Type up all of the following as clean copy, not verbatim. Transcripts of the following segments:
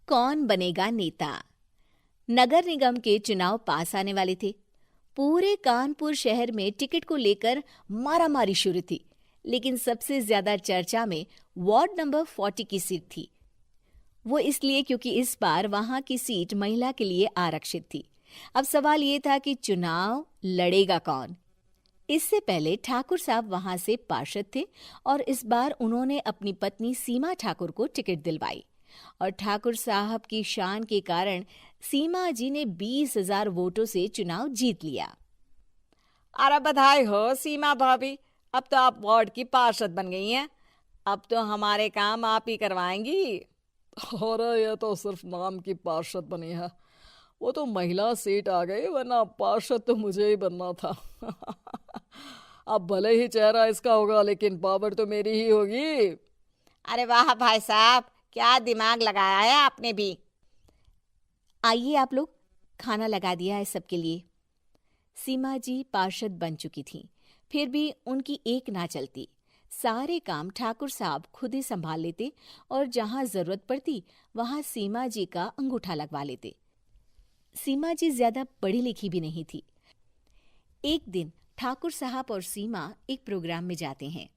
कौन बनेगा नेता। नगर निगम के चुनाव पास आने वाले थे। पूरे कानपुर शहर में टिकट को लेकर मारामारी शुरू थी, लेकिन सबसे ज्यादा चर्चा में वार्ड नंबर 40 की सीट थी। वो इसलिए क्योंकि इस बार वहां की सीट महिला के लिए आरक्षित थी। अब सवाल ये था कि चुनाव लड़ेगा कौन। इससे पहले ठाकुर साहब वहां से पार्षद थे और इस बार उन्होंने अपनी पत्नी सीमा ठाकुर को टिकट दिलवाई और ठाकुर साहब की शान के कारण सीमा जी ने 20,000 वोटों से चुनाव जीत लिया। अरे बधाई हो सीमा भाभी, अब तो आप वार्ड की पार्षद बन गई हैं। अब तो हमारे काम आप ही करवाएंगी। अरे ये तो सिर्फ नाम की पार्षद बनी है, वो तो महिला सीट आ गई, वरना पार्षद तो मुझे ही बनना था। अब भले ही चेहरा इसका होगा, लेकिन पावर तो मेरी ही होगी। अरे वाह भाई साहब, क्या दिमाग लगाया है आपने भी। आइए आप लोग, खाना लगा दिया है सबके लिए। सीमा जी पार्षद बन चुकी थीं, फिर भी उनकी एक ना चलती। सारे काम ठाकुर साहब खुद ही संभाल लेते और जहां जरूरत पड़ती वहां सीमा जी का अंगूठा लगवा लेते। सीमा जी ज्यादा पढ़ी लिखी भी नहीं थी। एक दिन ठाकुर साहब और सीमा एक प्रोग्राम में जाते हैं।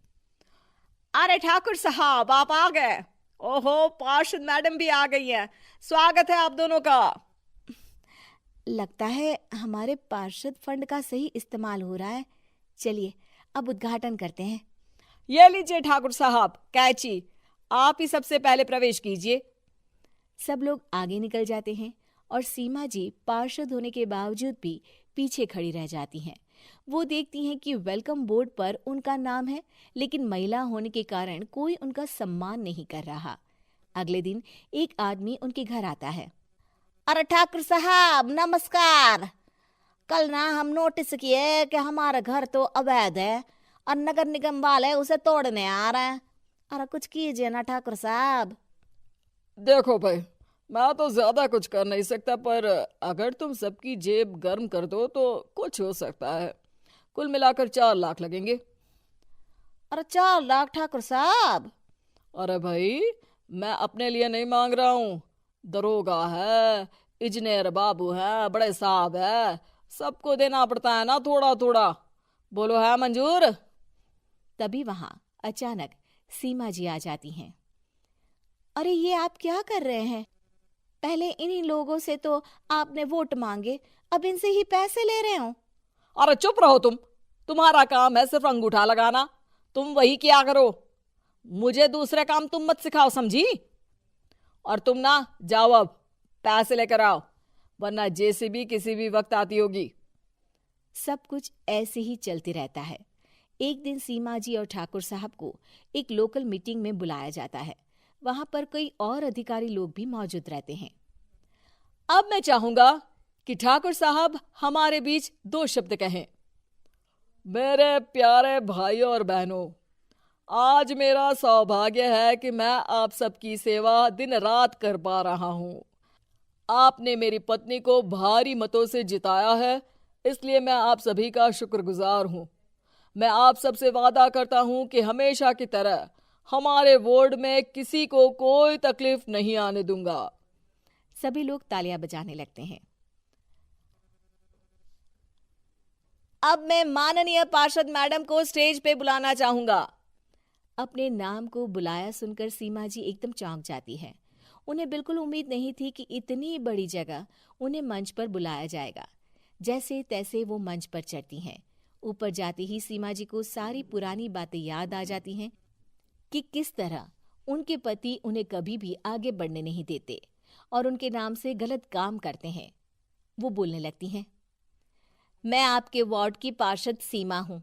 अरे ठाकुर साहब, आप आ गए। ओहो, पार्षद मैडम भी आ गई हैं। स्वागत है आप दोनों का। लगता है हमारे पार्षद फंड का सही इस्तेमाल हो रहा है। चलिए अब उद्घाटन करते हैं। ये लीजिए ठाकुर साहब कैची, आप ही सबसे पहले प्रवेश कीजिए। सब लोग आगे निकल जाते हैं और सीमा जी पार्षद होने के बावजूद भी पीछे खड़ी रह जाती हैं। वो देखती हैं कि वेलकम बोर्ड पर उनका नाम है, लेकिन महिला होने के कारण कोई उनका सम्मान नहीं कर रहा। अगले दिन एक आदमी उनके घर आता है। अरे ठाकुर साहब नमस्कार। कल ना हम नोटिस किए कि हमारा घर तो अवैध है और नगर निगम वाले उसे तोड़ने आ रहे हैं। अरे कुछ कीजिए ना ठाकुर साहब। देखो भाई, मैं तो ज्यादा कुछ कर नहीं सकता, पर अगर तुम सबकी जेब गर्म कर दो तो कुछ हो सकता है। कुल मिलाकर 4 लाख लगेंगे। अरे 4 लाख ठाकुर साहब? अरे भाई, मैं अपने लिए नहीं मांग रहा हूँ। दरोगा है, इंजीनियर बाबू है, बड़े साहब है, सबको देना पड़ता है ना थोड़ा थोड़ा। बोलो है मंजूर? तभी वहां अचानक सीमा जी आ जाती हैं। अरे ये आप क्या कर रहे हैं? पहले इन्हीं लोगों से तो आपने वोट मांगे, अब इनसे ही पैसे ले रहे हो। अरे चुप रहो तुम, तुम्हारा काम है सिर्फ अंगूठा लगाना, तुम वही किया करो। मुझे दूसरे काम तुम मत सिखाओ, समझी? और तुम ना जाओ, अब पैसे लेकर आओ, वरना जेसीबी किसी भी वक्त आती होगी। सब कुछ ऐसे ही चलते रहता है। एक दिन सीमा जी और ठाकुर साहब को एक लोकल मीटिंग में बुलाया जाता है। वहां पर कई और अधिकारी लोग भी मौजूद रहते हैं। अब मैं चाहूंगा कि ठाकुर साहब हमारे बीच 2 शब्द कहें। मेरे प्यारे भाइयों और बहनों, आज मेरा सौभाग्य है कि मैं आप सबकी सेवा दिन रात कर पा रहा हूं। आपने मेरी पत्नी को भारी मतों से जिताया है, इसलिए मैं आप सभी का शुक्रगुजार हूं। मैं आप सबसे वादा करता हूं कि हमेशा की तरह हमारे वार्ड में किसी को कोई तकलीफ नहीं आने दूंगा। सभी लोग तालियां बजाने लगते हैं। अब मैं माननीय पार्षद मैडम को स्टेज पे बुलाना चाहूंगा। अपने नाम को बुलाया सुनकर सीमा जी एकदम चौंक जाती है। उन्हें बिल्कुल उम्मीद नहीं थी कि इतनी बड़ी जगह उन्हें मंच पर बुलाया जाएगा। जैसे तैसे वो मंच पर चढ़ती हैं। ऊपर जाते ही सीमा जी को सारी पुरानी बातें याद आ जाती हैं कि किस तरह उनके पति उन्हें कभी भी आगे बढ़ने नहीं देते और उनके नाम से गलत काम करते हैं। वो बोलने लगती हैं। मैं आपके वार्ड की पार्षद सीमा हूं।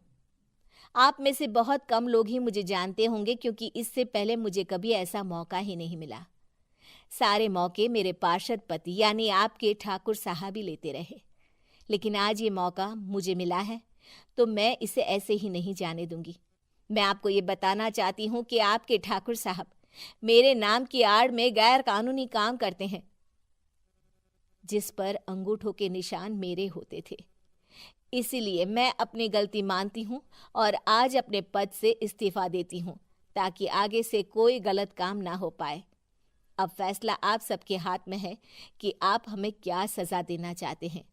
आप में से बहुत कम लोग ही मुझे जानते होंगे, क्योंकि इससे पहले मुझे कभी ऐसा मौका ही नहीं मिला। सारे मौके मेरे पार्षद पति यानी आपके ठाकुर साहब ही लेते रहे, लेकिन आज ये मौका मुझे मिला है तो मैं इसे ऐसे ही नहीं जाने दूंगी। मैं आपको ये बताना चाहती हूँ कि आपके ठाकुर साहब मेरे नाम की आड़ में गैर कानूनी काम करते हैं, जिस पर अंगूठों के निशान मेरे होते थे। इसीलिए मैं अपनी गलती मानती हूँ और आज अपने पद से इस्तीफा देती हूँ, ताकि आगे से कोई गलत काम ना हो पाए। अब फैसला आप सबके हाथ में है कि आप हमें क्या सजा देना चाहते हैं।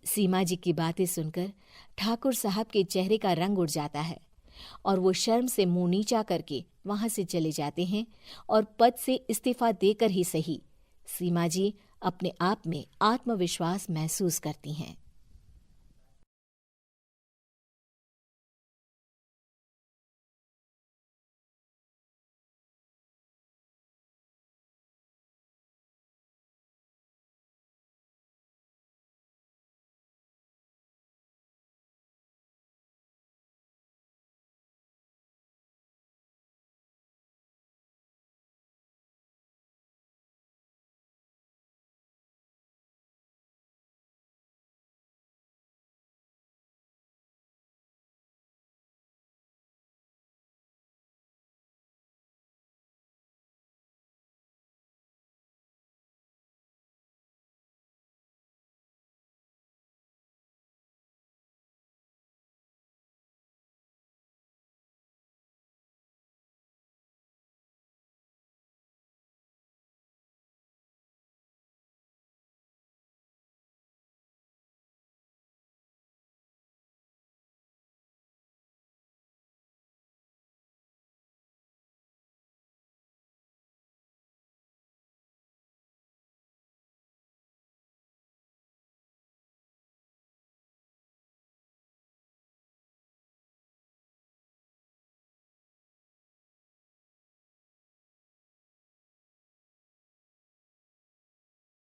सीमा जी की बातें सुनकर ठाकुर साहब के चेहरे का रंग उड़ जाता है और वो शर्म से मुंह नीचा करके वहां से चले जाते हैं और पद से इस्तीफा देकर ही सही सीमा जी अपने आप में आत्मविश्वास महसूस करती हैं।